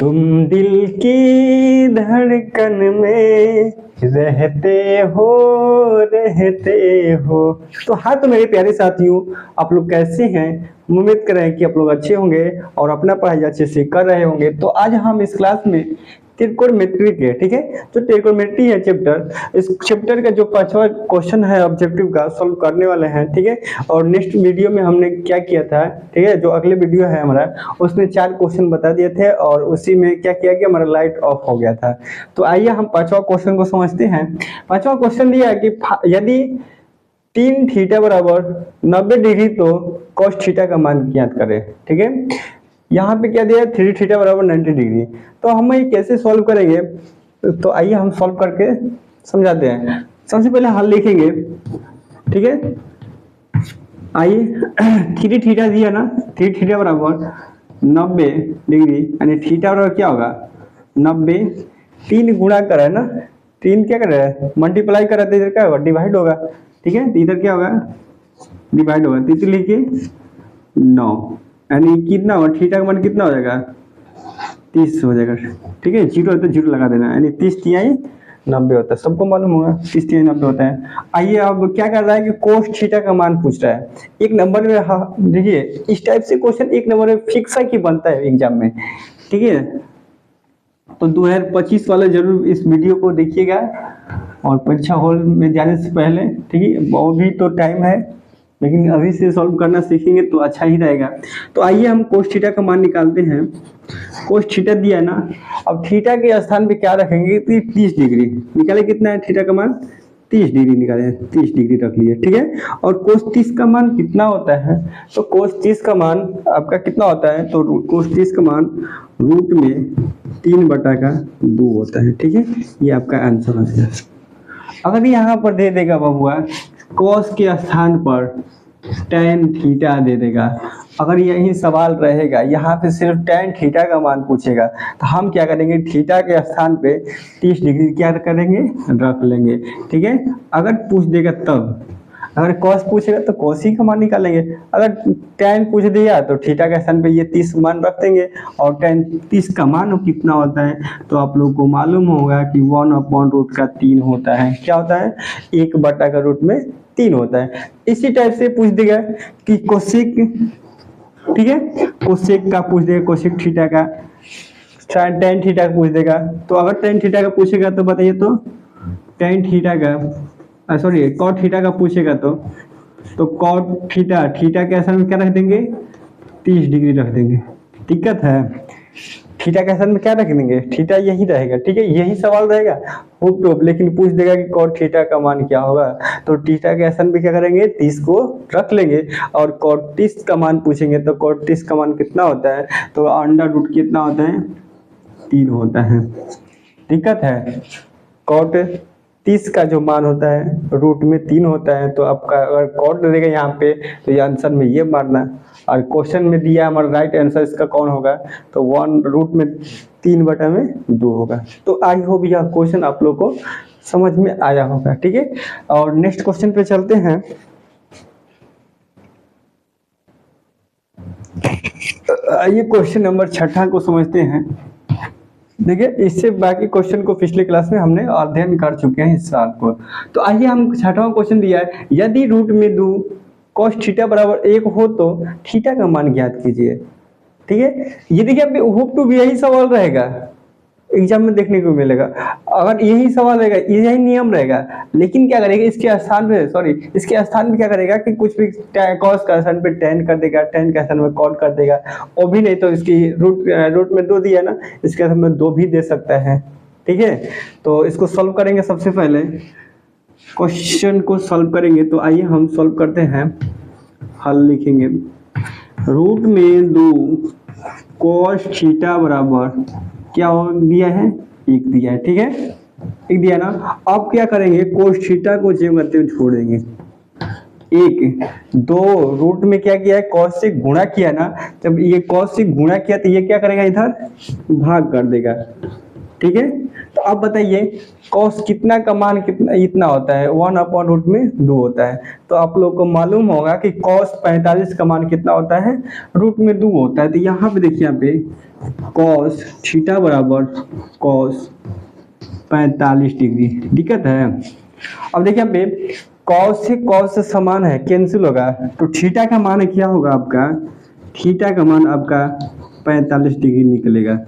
तुम दिल की धड़कन में रहते हो। तो हाँ, तो मेरे प्यारे साथियों, आप लोग कैसे हैं? उम्मीद कर रहे हैं कि आप लोग अच्छे होंगे और अपना पढ़ाई अच्छे से कर रहे होंगे। तो आज हम इस क्लास में त्रिकोणमिति के, ठीक है, जो त्रिकोणमिति है चैप्टर, इस चैप्टर का जो 5वां क्वेश्चन है ऑब्जेक्टिव का, सॉल्व करने वाले हैं, ठीक है। और नेक्स्ट वीडियो में हमने क्या किया था, ठीक है, जो अगले वीडियो है हमारा, उसमें 4 क्वेश्चन बता दिए थे और उसी में क्या किया कि हमारा लाइट ऑफ हो गया था। तो आइए हम 5वां क्वेश्चन को समझते हैं। 5वां क्वेश्चन दिया है कि यदि 3 थीटा बराबर 90 डिग्री तो cos थीटा का मान ज्ञात करें, ठीक है। यहाँ पे क्या दिया है, 3 थीटा बराबर 90 डिग्री। तो हम ये कैसे सॉल्व करेंगे, तो आइए हम सॉल्व करके समझाते हैं। सबसे पहले हल लिखेंगे, ठीक है। आइए 3 थीटा दिया ना, 3 थीटा बराबर 90 डिग्री, यानी थीटा बराबर क्या होगा 90, 3 गुणा कर रहा है ना, 3 क्या कर रहा है मल्टीप्लाई कर रहा है, इधर क्या होगा डिवाइड होगा, ठीक है। इधर क्या होगा डिवाइड होगा, तो लिखिए 9, यानी कितना होगा थीटा का मान कितना हो जाएगा 30 हो जाएगा, ठीक है। 0 है तो 0 लगा देना, यानी 30 तिहाई 90 होता है, सबको मालूम होगा 30 तिहाई 90 होता है। आइए अब क्या कर रहा है कि cos थीटा का मान पूछ रहा है। एक नंबर में, हाँ देखिए इस टाइप से क्वेश्चन एक नंबर में फिक्स है कि बनता है एग्जाम में, ठीक है। तो 2025 वाले जरूर इस वीडियो को देखिएगा और परीक्षा हॉल में जाने से पहले, ठीक है। वो भी तो टाइम है, लेकिन अभी से सॉल्व करना सीखेंगे तो अच्छा ही रहेगा। तो आइए हम cos थीटा का मान निकालते हैं। cos थीटा दिया है ना, अब थीटा के स्थान पे क्या रखेंगे, 30 डिग्री निकाले, कितना है थीटा का मान 30 डिग्री निकाले, 30 डिग्री रख लिए, ठीक है। और cos 30 का मान कितना होता है, तो cos 30 का मान आपका कितना होता है, तो cos 30 का मान रूट में 3/2 होता है, ठीक है। ये आपका आंसर हो जाएगा। अगर यहाँ पर दे देगा बबुआ cos के स्थान पर tan थीटा दे देगा, अगर यही सवाल रहेगा यहाँ पे सिर्फ tan थीटा का मान पूछेगा, तो हम क्या करेंगे थीटा के स्थान पे 30 डिग्री क्या करेंगे रख लेंगे, ठीक है। अगर पूछ देगा तब, अगर cos पूछेगा तो cos ही का मान निकालेंगे, अगर tan पूछ दिया तो थीटा के स्थान पे ये 30 मान रख देंगे। और tan 30 का मान कितना होता है, तो आप लोगों को मालूम होगा कि 1/√3 होता है। क्या होता है, 1/√3 होता है। इसी टाइप से पूछ देगा कि कोसेक, ठीक है, कोसेक का पूछ देगा, कोसेक थीटा का, tan थीटा का पूछ देगा। तो अगर tan थीटा का पूछेगा तो बताइए, तो tan थीटा का सॉरी cot थीटा का पूछेगा तो cot थीटा, थीटा के स्थान में क्या रख देंगे 30 डिग्री रख देंगे। दिक्कत है, थीटा के स्थान में क्या रख देंगे, थीटा यही रहेगा, ठीक है। यही सवाल रहेगा होप टॉप, लेकिन पूछ देगा कि cot थीटा का मान क्या होगा, तो थीटा के स्थान पे क्या करेंगे 30 को रख लेंगे। और cot 30 का मान पूछेंगे तो cot 30 का मान कितना होता है, तो अंडर कितना होता है 3 होता है। दिक्कत है, cot 30 का जो मान होता है रूट में 3 होता है। तो आपका अगर cot दे देगा यहाँ पे, तो ये आंसर में ये मारना। और क्वेश्चन में दिया हमारा राइट आंसर इसका कौन होगा, तो 1√3/2 होगा। तो आई होप यह क्वेश्चन आप लोग को समझ में आया होगा, ठीक है। और नेक्स्ट क्वेश्चन पे चलते हैं। ये क्वेश्चन नंबर 6 को समझते हैं। देखिए इससे बाकी क्वेश्चन को पिछले क्लास में हमने अध्ययन कर चुके हैं इस साल को। तो आइए हम 6वां क्वेश्चन दिया है, यदि रूट में 2 cos थीटा बराबर 1 हो तो थीटा का मान ज्ञात कीजिए, ठीक है। ये देखिए अब होप टू भी यही सवाल रहेगा, एग्जाम में देखने को मिलेगा। अगर यही सवाल रहेगा, यही नियम रहेगा, लेकिन क्या करेगा इसके स्थान पे, इसके स्थान पे क्या करेगा कि कुछ भी cos का स्थान पे tan कर देगा, tan का स्थान में cot कर देगा। और भी नहीं तो इसकी रूट में 2 दिया ना, इसके स्थान में 2 भी दे सकता है, ठीक है। तो इसको सॉल्व करेंगे, सबसे पहले क्वेश्चन को सॉल्व करेंगे। तो आइए हम सॉल्व करते हैं, हल लिखेंगे। रूट में 2 cos थीटा बराबर क्या दिया है 1 दिया है, ठीक है, 1 दिया ना। अब क्या करेंगे cos थीटा को जो करते हुए छोड़ देंगे, 2 रूट में क्या किया है cos से गुणा किया ना, जब ये cos से गुणा किया तो ये क्या करेगा इधर भाग कर देगा, ठीक है। तो अब बताइए कॉस कितना का मान कितना इतना होता है, 1/√2 होता है। तो आप लोग को मालूम होगा कि कॉस 45 का मान कितना होता है, √2 होता है। तो यहाँ पे देखिए, यहाँ पे कॉस थीटा बराबर कॉस 45 डिग्री, दिक्कत है। अब देखिए यहाँ पे कॉस से समान है, कैंसिल होगा, तो थीटा का मान क्या होगा आपका, थीटा का मान आपका 45 डिग्री निकलेगा।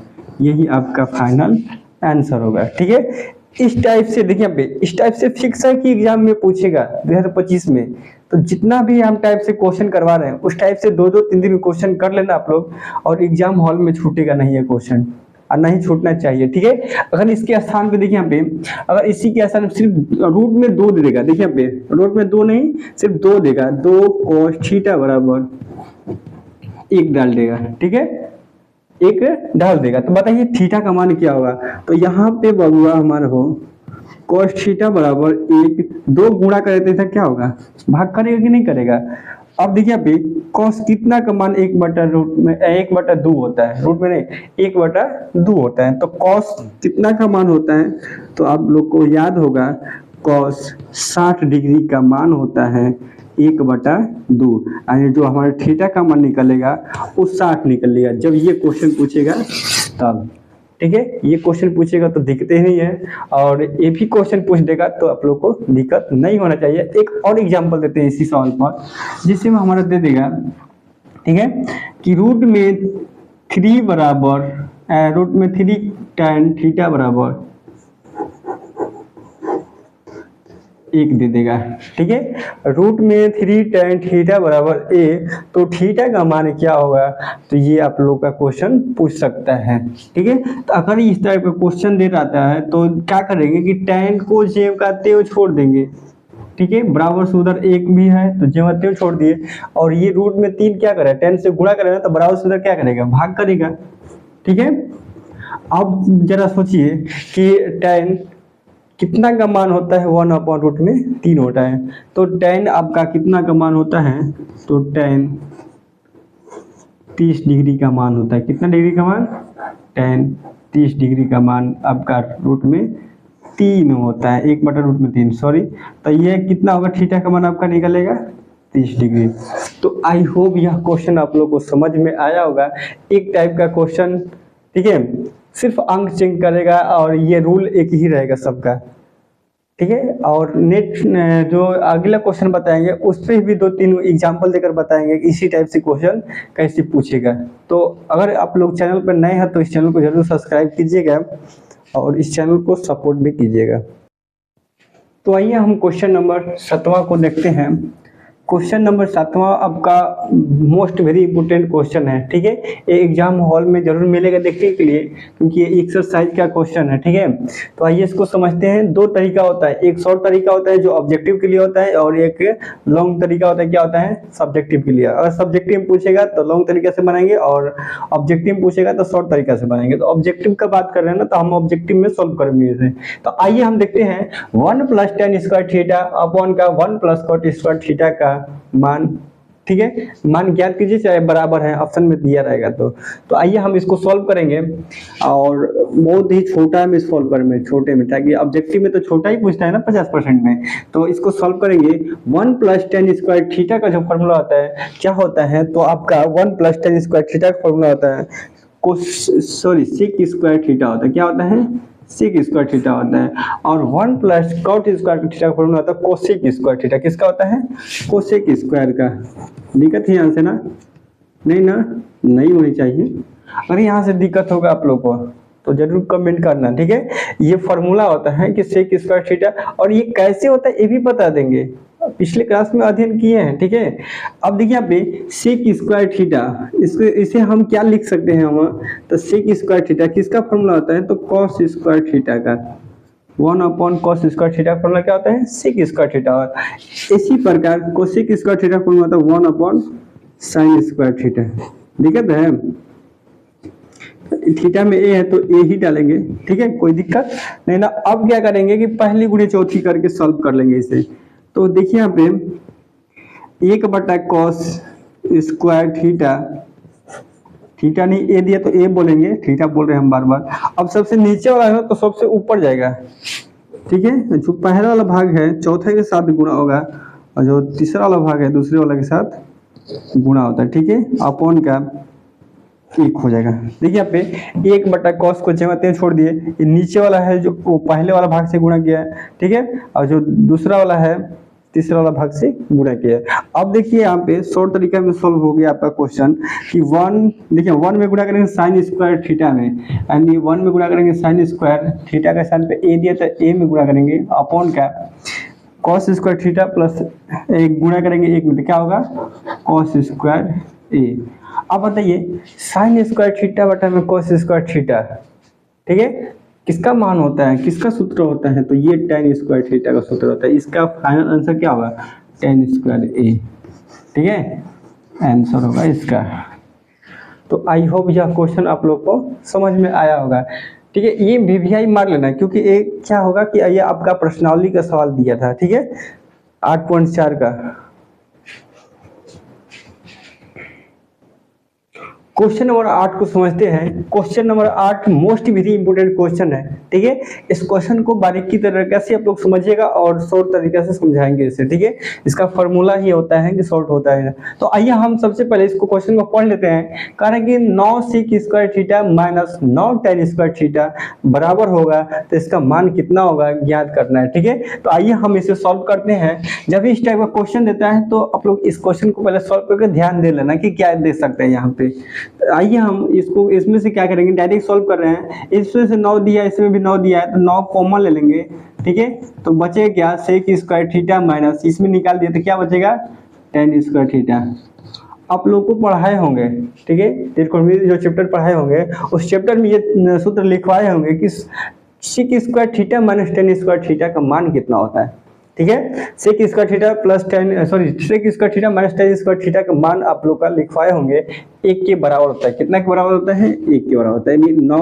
यही आपका फाइनल आंसर होगा, ठीक है। इस टाइप से देखिए यहाँ पे, इस टाइप से फिक्स है कि एग्जाम में पूछेगा 2025 में। तो जितना भी हम टाइप से क्वेश्चन करवा रहे हैं उस टाइप से 2-2 3-3 क्वेश्चन कर लेना आप लोग, और एग्जाम हॉल में छूटेगा नहीं है क्वेश्चन, और नहीं छूटना चाहिए, ठीक है। अगर इसके स्थान पे देखिए यहाँ पे, अगर इसी के स्थान पे सिर्फ √2 दे देगा, देखिए यहाँ पे √2 नहीं सिर्फ 2 देगा, 2 cos थीटा बराबर 1 डाल देगा, ठीक है, 1 डाल देगा। तो बताइए थीटा का मान क्या होगा। तो यहाँ पे बबुआ हमारा हो cos थीटा बराबर 1, 2 गुणा कर देते हैं क्या होगा, भाग करेगा कि नहीं करेगा। अब देखिए यहाँ पे cos कितना का मान 1/2 होता है, रूट में नहीं 1/2 होता है। तो cos कितना का मान होता है, तो आप लोग को याद होगा cos 60 डिग्री का मान होता है 1/2, यानी जो हमारे थीटा का मान निकलेगा वो 60 निकलेगा जब ये क्वेश्चन पूछेगा तब, ठीक है। ये क्वेश्चन पूछेगा तो दिक्कतें नहीं है, और ये भी क्वेश्चन पूछ देगा तो आप लोग को दिक्कत नहीं होना चाहिए। एक और एग्जांपल देते हैं इसी सवाल पर, जिससे में हमारा दे देगा, ठीक है, कि √3 बराबर √3 tan थीटा बराबर 1 दे देगा, ठीक है। √3 tan थीटा बराबर 1, तो थीटा का मान क्या होगा, तो ये आप लोग का क्वेश्चन पूछ सकता है, ठीक है। तो अगर इस टाइप का क्वेश्चन दे रहता है तो क्या करेंगे कि tan को जेब का त्यों छोड़ देंगे, ठीक है, बराबर से उधर 1 भी है तो जेब का त्यों छोड़ दिए, और ये √3 क्या करे, tan से गुणा करेगा तो बराबर से उधर क्या करेगा, भाग करेगा, ठीक है। अब जरा सोचिए कि tan कितना का मान होता है, 1/√3 होता है। तो tan आपका कितना का मान होता है, तो tan 30 डिग्री का मान होता है। कितना डिग्री का मान, tan 30 डिग्री का मान आपका √3 होता है, 1/√3, सॉरी। तो ये कितना होगा, थीटा का मान आपका निकलेगा 30 डिग्री। तो आई होप यह क्वेश्चन आप लोग को समझ में आया होगा। एक टाइप का क्वेश्चन, ठीक है, सिर्फ अंक चेंज करेगा और ये रूल एक ही रहेगा सबका, ठीक है। और नेक्स्ट जो अगला क्वेश्चन बताएंगे उस पर भी 2-3 एग्जांपल देकर बताएंगे कि इसी टाइप से क्वेश्चन कैसे पूछेगा। तो अगर आप लोग चैनल पर नए हैं तो इस चैनल को जरूर सब्सक्राइब कीजिएगा और इस चैनल को सपोर्ट भी कीजिएगा। तो आइए हम क्वेश्चन नंबर 7वां को देखते हैं। क्वेश्चन नंबर 7वां आपका मोस्ट वेरी इंपोर्टेंट क्वेश्चन है, ठीक है। ये एग्जाम हॉल में जरूर मिलेगा देखने के लिए, क्योंकि ये एक्सरसाइज का क्वेश्चन है, ठीक है। तो आइए इसको समझते हैं। 2 तरीका होता है, एक शॉर्ट तरीका होता है जो ऑब्जेक्टिव के लिए होता है, और एक लॉन्ग तरीका होता है, क्या होता है, सब्जेक्टिव के लिए। अगर सब्जेक्टिव में पूछेगा तो लॉन्ग तरीके से बनाएंगे, और ऑब्जेक्टिव में पूछेगा तो शॉर्ट तरीका से बनाएंगे। तो ऑब्जेक्टिव का बात कर रहे हैं ना, तो हम ऑब्जेक्टिव में सोल्व करेंगे इसे। तो आइए हम देखते हैं 1 + tan स्क्वायर थीटा अपॉन का 1 + cot स्क्वायर थीटा का मान, ठीक है। मान ज्ञात कीजिए, चाहे बराबर है, ऑप्शन में दिया रहेगा। तो आइए हम इसको सॉल्व करेंगे, और बहुत ही छोटा में सॉल्व करेंगे, छोटे में, ताकि ऑब्जेक्टिव में तो छोटा ही पूछता है ना 50% में। तो इसको सॉल्व करेंगे। 1 + tan स्क्वायर थीटा का जो फॉर्मूला होता है क्या होता है, तो आपका 1 + tan स्क्वायर थीटा का फॉर्मूला होता है sec स्क्वायर थीटा होता है। क्या होता है, sec स्क्वायर थीटा होता है। और 1 + cot स्क्वायर थीटा का फॉर्मूला होता है कोसेक स्क्वायर थीटा। किसका होता है, कोसेक स्क्वायर का। दिक्कत है यहाँ से ना, नहीं ना, नहीं होनी चाहिए। अगर यहाँ से दिक्कत होगा आप लोग को तो जरूर कमेंट करना, ठीक है। ये फॉर्मूला होता है कि sec स्क्वायर थीटा, और ये कैसे होता है ये भी बता देंगे, पिछले क्लास में अध्ययन किए हैं, ठीक है। अब देखिए यहाँ पे sec स्क्वायर थीटा, इसे हम क्या लिख सकते हैं हम, तो sec स्क्वायर थीटा किसका फॉर्मूला होता है, तो cos स्क्वायर थीटा का। 1/cos स्क्वायर थीटा का फॉर्मूला क्या होता है, sec स्क्वायर थीटा। इसी प्रकार cosec स्क्वायर थीटा का फॉर्मूला होता है 1/sin स्क्वायर थीटा। दिक्कत है, थीटा में ए है तो ए ही डालेंगे, ठीक है, कोई दिक्कत नहीं ना। अब क्या करेंगे कि पहली गुणे चौथी करके सॉल्व कर लेंगे इसे। तो देखिए यहाँ पे 1/cos स्क्वायर थीटा थीटा नहीं ए दिया तो ए बोलेंगे, थीटा बोल रहे हैं हम बार बार। अब सबसे नीचे वाला है ना तो सबसे ऊपर जाएगा, ठीक है। जो पहला वाला भाग है चौथे के साथ गुणा होगा, और जो तीसरा वाला भाग है दूसरे वाला के साथ गुणा होता है, ठीक है। अपॉन का एक हो जाएगा। देखिए यहाँ पे 1/cos को जगह छोड़ दिए, ये नीचे वाला है जो वो पहले वाला भाग से गुणा किया है, ठीक है, और जो दूसरा वाला है तीसरा वाला भाग से गुणा किया है। अब देखिए यहाँ पे शॉर्ट तरीका में सॉल्व हो गया आपका क्वेश्चन कि 1, देखिए 1 में गुणा करेंगे साइन स्क्वायर थीटा में, यानी 1 में गुणा करेंगे साइन स्क्वायर थीटा का स्थान पे ए दिया था, ए में गुणा करेंगे अपॉन का कॉस स्क्वायर थीटा प्लस एक गुणा करेंगे एक में, तो क्या होगा कॉस स्क्वायर ए। अब बताइए साइन स्क्वायर थीटा बटा में कॉस स्क्वायर थीटा, ठीक है, किसका मान होता है, किसका सूत्र होता है, तो ये tan स्क्वायर थीटा का सूत्र होता है। इसका फाइनल आंसर क्या होगा tan स्क्वायर ए, ठीक है, आंसर होगा इसका। तो आई होप यह क्वेश्चन आप लोग को समझ में आया होगा, ठीक है। ये वीवीआई मार लेना, क्योंकि एक क्या होगा कि ये आपका प्रश्नावली का सवाल दिया था, ठीक है, 8.4 का। क्वेश्चन नंबर 8 को समझते हैं। Question number 8 most very important question है, ठीक है। इस क्वेश्चन को बारीकी तरीके से आप लोग समझिएगा और शॉर्ट तरीके से समझाएंगे इसे, ठीक है। इसका फॉर्मूला ही होता है कि शॉर्ट होता है। तो आइए हम सबसे पहले इसको क्वेश्चन को पढ़ लेते हैं। कह रहे हैं कि 9 sec square theta minus 9 tan square theta बराबर होगा, तो इसका मान कितना होगा ज्ञात करना है, ठीक है। तो आइए हम इसे सॉल्व करते हैं। जब भी इस टाइप का क्वेश्चन देता है तो आप लोग इस क्वेश्चन को पहले सॉल्व करके ध्यान दे लेना कि क्या दे सकते हैं यहाँ पे। आइए हम इसको इसमें से क्या करेंगे, डायरेक्ट सॉल्व कर रहे हैं। इसमें से 9 दिया है, इसमें भी 9 दिया है, तो 9 कॉमन ले लेंगे, ठीक है। तो बचेगा क्या सेक स्क्वायर थीटा माइनस इसमें निकाल दिया तो क्या बचेगा tan स्क्वायर थीटा। आप लोग को पढ़ाए होंगे, ठीक है, त्रिकोणमिति जो चैप्टर पढ़ाए होंगे उस चैप्टर में ये सूत्र लिखवाए होंगे कि sec square theta minus tan square theta का मान कितना होता है, ठीक है। Sec square theta plus sec square theta minus tan square theta का मान आप लोग का लिखवाए होंगे 1 के बराबर होता है। कितना के बराबर होता है 1 के बराबर होता है, यानी 9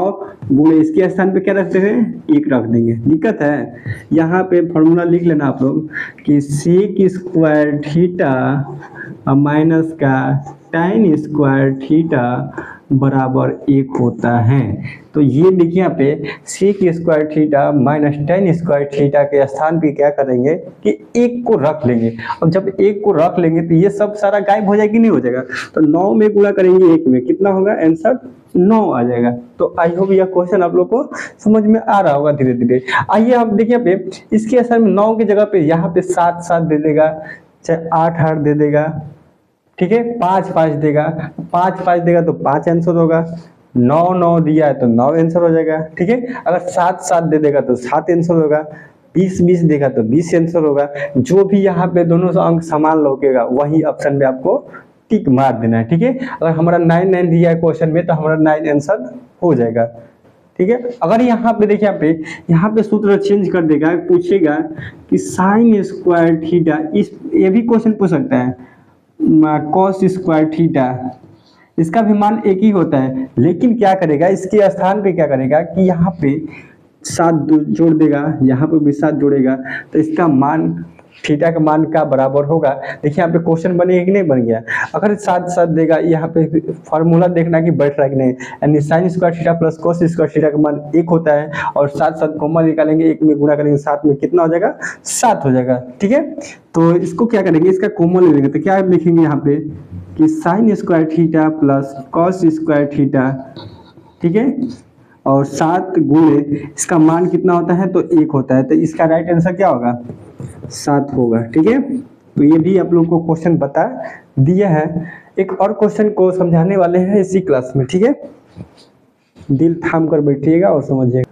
गुणे इसके स्थान पे क्या रखते हैं 1 रख देंगे। दिक्कत है यहाँ पे फॉर्मूला लिख लेना आप लोग कि सेक स्क्वायर थीटा माइनस का tan स्क्वायर थीटा बराबर 1 होता है। तो ये देखिए यहाँ पे sec square theta minus tan square theta के स्थान पे क्या करेंगे कि 1 को रख लेंगे। अब जब 1 को रख लेंगे तो ये सब सारा गायब हो जाएगा कि नहीं हो जाएगा, तो 9 में गुणा करेंगे 1 में, कितना होगा आंसर 9 आ जाएगा। तो आई होप यह क्वेश्चन आप लोग को समझ में आ रहा होगा धीरे धीरे। आइए हम देखिए यहाँ पे इसके असर में 9 की जगह पे यहाँ पे 7 7 दे देगा, चाहे 8 8 दे देगा, ठीक है, 5 5 देगा, 5 5 देगा तो 5 आंसर होगा, 9 9 दिया है तो 9 आंसर हो जाएगा, ठीक है। अगर 7 7 दे देगा तो 7 आंसर होगा, 20 20 देगा तो 20 आंसर होगा। जो भी यहाँ पे दोनों अंक समान लौकेगा वही ऑप्शन में आपको टिक मार देना है, ठीक है। अगर हमारा 9 9 दिया है क्वेश्चन में तो हमारा 9 आंसर हो जाएगा, ठीक है। अगर यहाँ पे देखिए यहाँ पे सूत्र चेंज कर देगा, पूछेगा कि साइन स्क्वायर थीटा, इस ये भी क्वेश्चन पूछ सकता है कॉस स्क्वायर थीटा, इसका भी मान 1 ही होता है, लेकिन क्या करेगा इसके स्थान पे क्या करेगा कि यहाँ पे 7 जोड़ देगा, यहाँ पे भी 7 जोड़ेगा, तो इसका मान थीटा का मान का बराबर होगा। देखिए यहाँ पे क्वेश्चन बनेगा कि नहीं बन गया। अगर 7 7 देगा, यहाँ पे फॉर्मूला देखना कि बैठ रहा है कि नहीं, यानी sine square theta plus cos square theta का मान 1 होता है, और 7 7 कॉमन निकालेंगे, 1 में गुणा करेंगे 7 में, कितना हो जाएगा 7 हो जाएगा, ठीक है। तो इसको क्या करेंगे, इसका कॉमन ले लेंगे, तो क्या लिखेंगे यहाँ पे कि sine square theta plus cos square theta, ठीक है, और 7 गुणे इसका मान कितना होता है तो 1 होता है, तो इसका राइट आंसर क्या होगा 7 होगा, ठीक है। तो ये भी आप लोग को क्वेश्चन बता दिया है। एक और क्वेश्चन को समझाने वाले हैं इसी क्लास में, ठीक है, दिल थाम कर बैठिएगा और समझिएगा।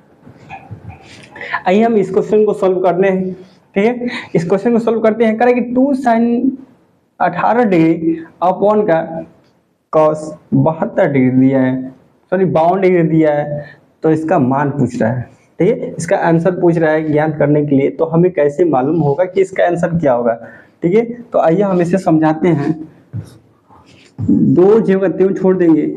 आइए हम इस क्वेश्चन को सॉल्व करने हैं, ठीक है। इस क्वेश्चन को सॉल्व करते हैं। करें कि 2 sin 18 डिग्री अपॉन का कॉस 72 डिग्री दिया है, सॉरी 52 डिग्री दिया है, तो इसका मान पूछ रहा है, ठीक है, इसका आंसर पूछ रहा है ज्ञात करने के लिए। तो हमें कैसे मालूम होगा कि इसका आंसर क्या होगा, ठीक है। तो आइए हम इसे समझाते हैं। 2 जगह त्यों छोड़ देंगे,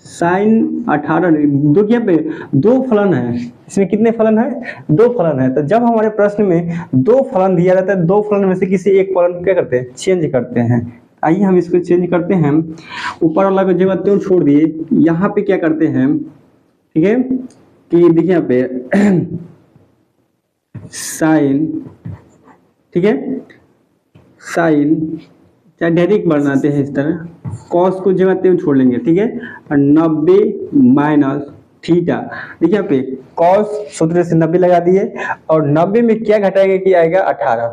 साइन 18 डिग्री, दो क्या पे 2 फलन है, इसमें कितने फलन है 2 फलन है। तो जब हमारे प्रश्न में 2 फलन दिया रहता है, 2 फलन में से किसी एक फलन क्या करते हैं चेंज करते हैं, आइए हम इसको चेंज करते हैं, ऊपर वाला को जगह त्यों छोड़ दिए, यहाँ पे क्या करते हैं, ठीक है, कि देखिए यहाँ पे साइन, ठीक है, साइन चाहे डायरेक्ट बनाते हैं इस तरह, कॉस को जगह त्यों छोड़ लेंगे, ठीक है, और 90 माइनस थीटा। देखिए यहाँ पे कॉस सूत्र से 90 लगा दिए, और 90 में क्या घटाएंगे कि आएगा 18,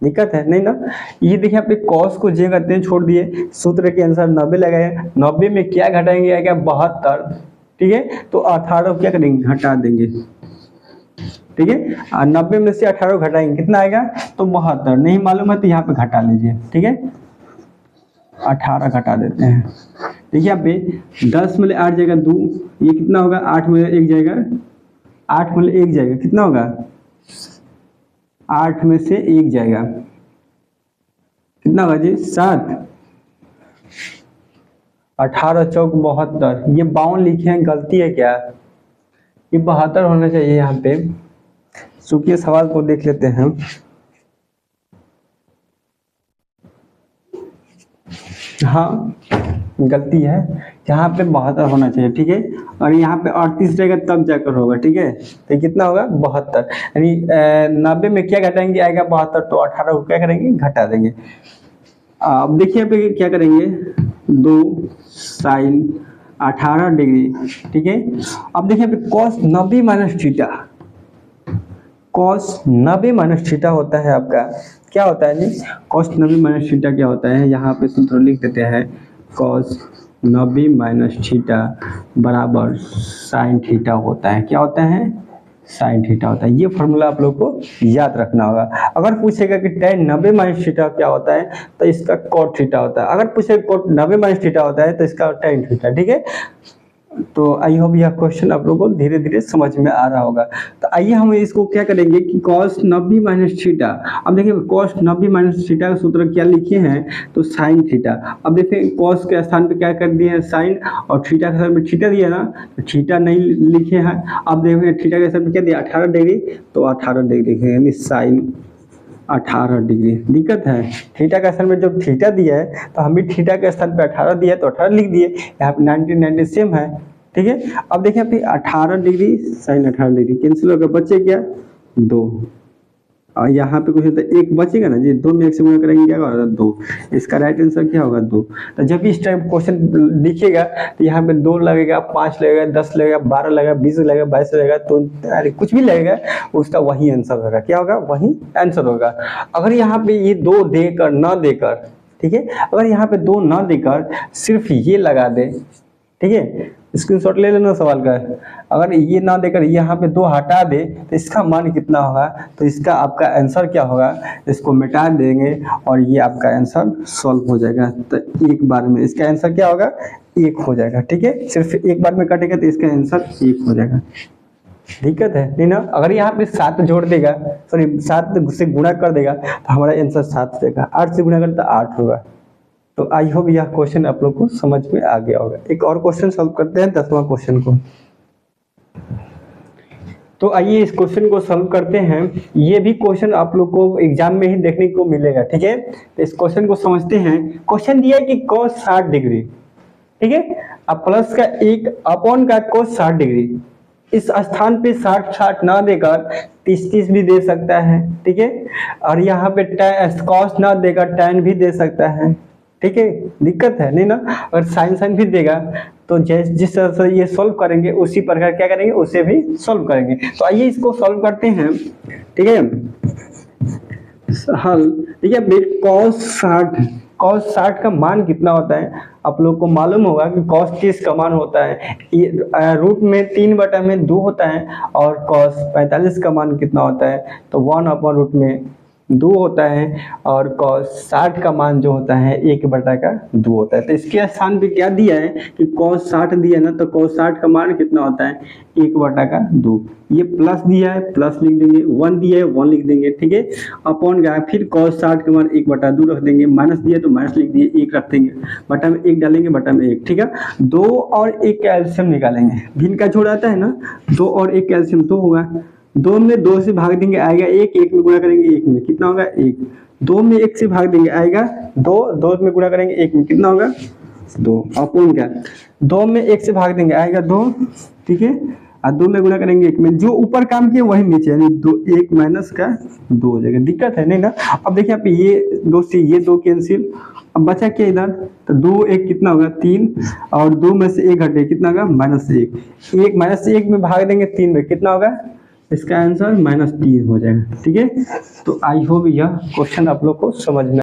दिक्कत है नहीं ना। ये देखिए यहाँ पे कॉस को जे करते हैं छोड़ दिए, सूत्र के अनुसार 90 लगाए, 90 में क्या घटाएंगे आएगा 72, ठीक है, तो 18 क्या करेंगे घटा देंगे, ठीक है, और 90 में से 18 घटाएंगे कितना आएगा, तो 72, नहीं मालूम है तो यहाँ पे घटा लीजिए, ठीक है, 18 घटा देते हैं। देखिए यहाँ पे 10 में 8 जाएगा 2, ये कितना होगा, 8 में 1 जाएगा, 8 में 1 जाएगा कितना होगा, 8 में से 1 जाएगा कितना होगा जी 7, 18 चौक 72, ये 52 लिखे हैं, गलती है क्या, ये 72 होना चाहिए यहाँ पे। सुखिए सवाल को देख लेते हैं, हाँ गलती है, यहाँ पे 72 होना चाहिए, ठीक है, और यहाँ पे 38 रहेगा तब जाकर होगा, ठीक है, तो कितना होगा 72, यानी 90 में क्या घटाएंगे आएगा 72, तो 18 को क्या करेंगे घटा देंगे। अब देखिए यहाँ पे क्या करेंगे, 2 साइन 18 डिग्री, ठीक है। अब देखिए यहाँ पे cos 90 minus theta, cos 90 minus theta होता है आपका, क्या होता है जी, कॉस 90 माइनस थीटा क्या होता है, यहाँ पे सूत्र लिख देते हैं, कॉस 90 माइनस थीटा बराबर साइन थीटा होता है, क्या होता है, साइन थीटा होता है। ये फॉर्मूला आप लोग को याद रखना होगा। अगर पूछेगा कि tan 90 माइनस थीटा क्या होता है, तो इसका cot थीटा होता है, अगर पूछेगा cot 90 माइनस थीटा होता है तो इसका tan थीटा, ठीक है। तो आई होप यह क्वेश्चन आप लोगों को धीरे धीरे समझ में आ रहा होगा। तो आइए हम इसको क्या करेंगे कि cos 90 माइनस थीटा, अब देखिए cos 90 माइनस थीटा का सूत्र क्या लिखे हैं, तो साइन थीटा। अब देखिए cos के स्थान पे क्या कर दिए हैं साइन, और थीटा के स्थान पे थीटा दिया ना, तो थीटा नहीं लिखे हैं। अब देखिए थीटा के स्थान पे क्या दिया 18 डिग्री, तो 18 डिग्री लिखे यानी साइन 18 डिग्री। दिक्कत है, थीटा के स्थान में जब थीटा दिया है तो हम भी थीटा के स्थान पे 18 दिया है तो 18 लिख दिए, यहाँ पे 90 सेम है, ठीक है। अब देखिए यहाँ पे 18 डिग्री साइन 18 डिग्री कैंसिल होगा, बचे क्या 2, और यहाँ पे कुछ होता है 1 बचेगा ना जी, 2 में 1 से गुणा करेंगे क्या होगा 2, इसका राइट आंसर क्या होगा 2। तो जब भी इस टाइप क्वेश्चन लिखिएगा तो यहाँ पे 2 लगेगा, 5 लगेगा, 10 लगेगा, 12 लगेगा, 20 लगेगा, 22 लगेगा, तो अरे कुछ भी लगेगा उसका वही आंसर होगा, क्या होगा वही आंसर होगा। अगर यहाँ पे ये 2 देकर ना देकर, ठीक है, अगर यहाँ पे 2 ना देकर सिर्फ ये लगा दे, ठीक है, स्क्रीनशॉट ले लेना सवाल का, अगर ये ना देकर यहाँ पे 2 हटा दे तो इसका मान कितना होगा, तो इसका आपका आंसर क्या होगा, इसको मिटा देंगे और ये आपका आंसर सॉल्व हो जाएगा। तो एक बार में इसका आंसर क्या होगा 1 हो जाएगा, ठीक है, सिर्फ एक बार में कटेगा तो इसका आंसर 1 हो जाएगा। दिक्कत है नहीं ना। अगर यहाँ पे 7 जोड़ देगा, सॉरी 7 से गुणा कर देगा तो हमारा आंसर 7 हो जाएगा, 8 से गुणा कर तो 8 होगा। तो आई होप यह क्वेश्चन आप लोग को समझ में आ गया होगा। एक और क्वेश्चन सॉल्व करते हैं 10वां क्वेश्चन को। तो आइए इस क्वेश्चन को सॉल्व करते हैं। ये भी क्वेश्चन आप लोग को एग्जाम में ही देखने को मिलेगा, ठीक है। तो इस क्वेश्चन को समझते हैं। क्वेश्चन दिया है कि cos 60 डिग्री, ठीक है, अब प्लस का 1 अपॉन का cos 60 डिग्री, इस स्थान पे 60 ना देकर 30 भी दे सकता है, ठीक है, और यहाँ पे cos ना देकर tan भी दे सकता है, ठीक है। दिक्कत है नहीं ना। अगर साइन भी देगा तो जिस तरह से ये सॉल्व करेंगे उसी प्रकार क्या करेंगे उसे भी सॉल्व करेंगे। तो आइए इसको सॉल्व करते हैं, ठीक है। हल देखिए cos 60 का मान कितना होता है, आप लोग को मालूम होगा कि cos 30 का मान होता है, ये रूट में 3/2 होता है, और cos 45 का मान कितना होता है, तो 1/2 होता है, और cos 60 का मान जो होता है 1/2 होता है। तो इसके स्थान पे क्या दिया है कि cos 60 दिया ना, तो cos 60 का मान कितना होता है 1/2। ये प्लस दिया है प्लस लिख देंगे, 1 दिया है 1 लिख देंगे, ठीक है, अपॉन का फिर cos 60 का मान 1/2 रख देंगे, माइनस दिया तो माइनस लिख दिए, 1 रख देंगे, बटा में 1 डालेंगे, बटा में 1, ठीक है। 2 और 1 का एलसीएम निकालेंगे, भिन्न का जोड़ आता है ना, 2 और 1 का एलसीएम 2 होगा, 2 में 2 से भाग देंगे आएगा 1, 1 में गुणा करेंगे 1 में कितना होगा 1, 2 में 1 से भाग देंगे आएगा 2, 2 में गुणा करेंगे 1 में कितना होगा 2, अपूर्ण क्या 2 में 1 से भाग देंगे आएगा 2, ठीक है, और 2 में गुणा करेंगे 1 में, जो ऊपर काम किए वही नीचे, यानी 2 1 माइनस का 2 हो जाएगा, दिक्कत है नहीं ना। अब देखिए आप ये 2 से ये 2 कैंसिल, अब बचा क्या इधर, तो 2 1 कितना होगा 3, और 2 में से 1 घटे कितना होगा -1, 1 -1 में भाग देंगे 3 में कितना होगा, इसका आंसर -3 हो जाएगा, ठीक है। तो आई होप यह क्वेश्चन आप लोग को समझ में